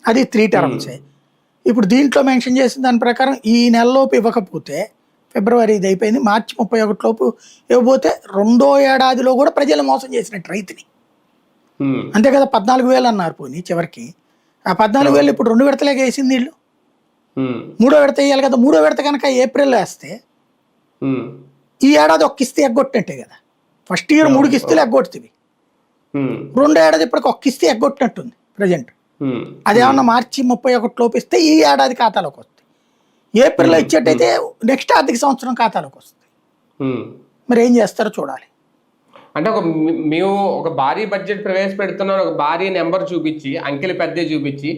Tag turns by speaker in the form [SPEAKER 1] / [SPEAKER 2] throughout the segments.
[SPEAKER 1] అది 3 టర్మ్సే. ఇప్పుడు దీంట్లో మెన్షన్ చేసిన దాని ప్రకారం ఈ నెలలోపు ఇవ్వకపోతే ఫిబ్రవరి ఇది అయిపోయింది, మార్చి 31 లోపు ఇవ్వబోతే రెండో ఏడాదిలో కూడా ప్రజలు మోసం చేసినట్టు రైతుని. అంతే కదా, 14,000 అన్నారు పోనీ చివరికి. ఆ 14,000 ఇప్పుడు 2 విడతలేక వేసింది వీళ్ళు. 3వ విడత వేయాలి కదా. 3వ విడత కనుక ఏప్రిల్లో వేస్తే ఈ ఏడాది ఒక కిస్తీ ఎగ్గొట్టినట్టే కదా. ఫస్ట్ ఇయర్ 3 కిస్తీలు ఎగ్గొడుతుంది, రెండో ఏడాది ఇప్పటికి ఒక కిస్తీ ఎగ్గొట్టినట్టుంది ప్రజెంట్. అదేమన్నా మార్చి 31 లోపు ఇస్తే ఈ ఏడాది ఖాతాలోకి వస్తుంది. ఏప్రిల్లో ఇచ్చేటైతే నెక్స్ట్ ఆర్థిక సంవత్సరం ఖాతాలోకి వస్తుంది. మరి ఏం చేస్తారో చూడాలి.
[SPEAKER 2] అంటే మేము ఒక భారీ బడ్జెట్ ప్రవేశపెడుతున్నాం, ఒక భారీ నెంబర్ చూపించి, అంకెలు పెద్ద చూపించి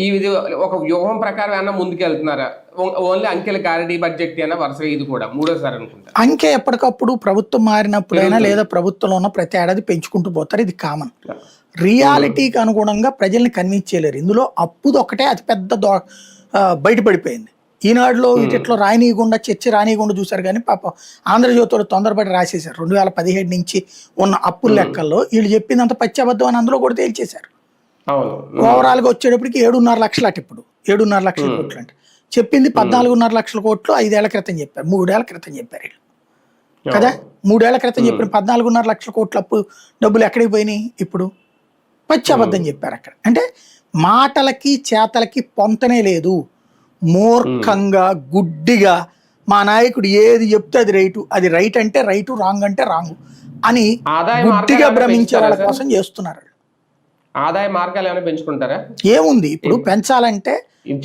[SPEAKER 2] ఈ ఒక వ్యూహం ప్రకారం ఏమన్నా ముందుకెళ్తున్నారా? ఓన్లీ అంకెల క్లారిటీ బడ్జెట్ అయినా వరుసగా ఇది కూడా మూడోసారి అనుకుంటా.
[SPEAKER 1] అంకె ఎప్పటికప్పుడు ప్రభుత్వం మారినప్పుడైనా లేదా ప్రభుత్వంలో ఉన్న ప్రతి ఏడాది పెంచుకుంటూ పోతారు, ఇది కామన్. రియాలిటీకి అనుగుణంగా ప్రజల్ని కన్విన్స్ చేయలేరు. ఇందులో అప్పుది ఒకటే అతి పెద్ద బయటపడిపోయింది. ఈనాడులో వీటిలో రానియకుండా చర్చ రానియకుండా చూశారు, కానీ పాప ఆంధ్రజ్యోతిలో తొందరపడి రాసేశారు. 2017 నుంచి ఉన్న అప్పుల లెక్కల్లో వీళ్ళు చెప్పిందంత పచ్చాబద్ధం అని అందులో కూడా తేల్చేశారు. ఓవరాల్గా వచ్చేటప్పటికి 7.5 లక్షలు అటు. ఇప్పుడు 7.5 లక్షల కోట్లు అంటే చెప్పింది 14.5 లక్షల కోట్లు 5 ఏళ్ల క్రితం చెప్పారు, 3 ఏళ్ల క్రితం చెప్పారు వీళ్ళు కదా. 3 ఏళ్ల క్రితం చెప్పిన 14.5 లక్షల కోట్ల అప్పు డబ్బులు ఎక్కడికి పోయినాయి? ఇప్పుడు పచ్చాబద్ధం చెప్పారు అక్కడ. అంటే మాటలకి చేతలకి పొంతనే లేదు. మూర్ఖంగా గుడ్డిగా మా నాయకుడు ఏది చెప్తే అది రైట్ అంటే రైటు, రాంగ్ అంటే రాంగ్ అని గుడ్డిగా భ్రమించే వాళ్ళ కోసం చేస్తున్నారు.
[SPEAKER 2] ఆదాయ మార్గాలు ఏమైనా పెంచుకుంటారా?
[SPEAKER 1] ఏముంది ఇప్పుడు పెంచాలంటే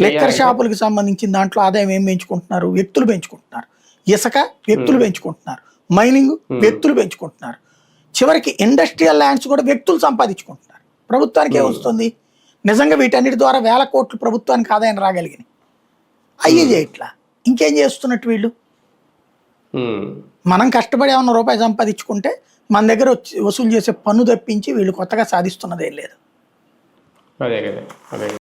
[SPEAKER 1] లెక్కర్ షాపులకు సంబంధించిన దాంట్లో ఆదాయం ఏం పెంచుకుంటున్నారు? వ్యక్తులు పెంచుకుంటున్నారు. ఇసుక వ్యక్తులు పెంచుకుంటున్నారు, మైనింగ్ వ్యక్తులు పెంచుకుంటున్నారు, చివరికి ఇండస్ట్రియల్ ల్యాండ్స్ కూడా వ్యక్తులు సంపాదించుకుంటున్నారు. ప్రభుత్వానికి ఏమొస్తుంది? నిజంగా వీటన్నిటి ద్వారా 1000 కోట్లు ప్రభుత్వానికి ఆదాయం రాగలిగినాయి, అయ్యి చేయట్లా. ఇంకేం చేస్తున్నట్టు వీళ్ళు? మనం కష్టపడి ఏమన్నా రూపాయి సంపాదించుకుంటే మన దగ్గర వసూలు చేసే పన్ను తప్పించి వీళ్ళు కొత్తగా సాధిస్తున్నదేం లేదు.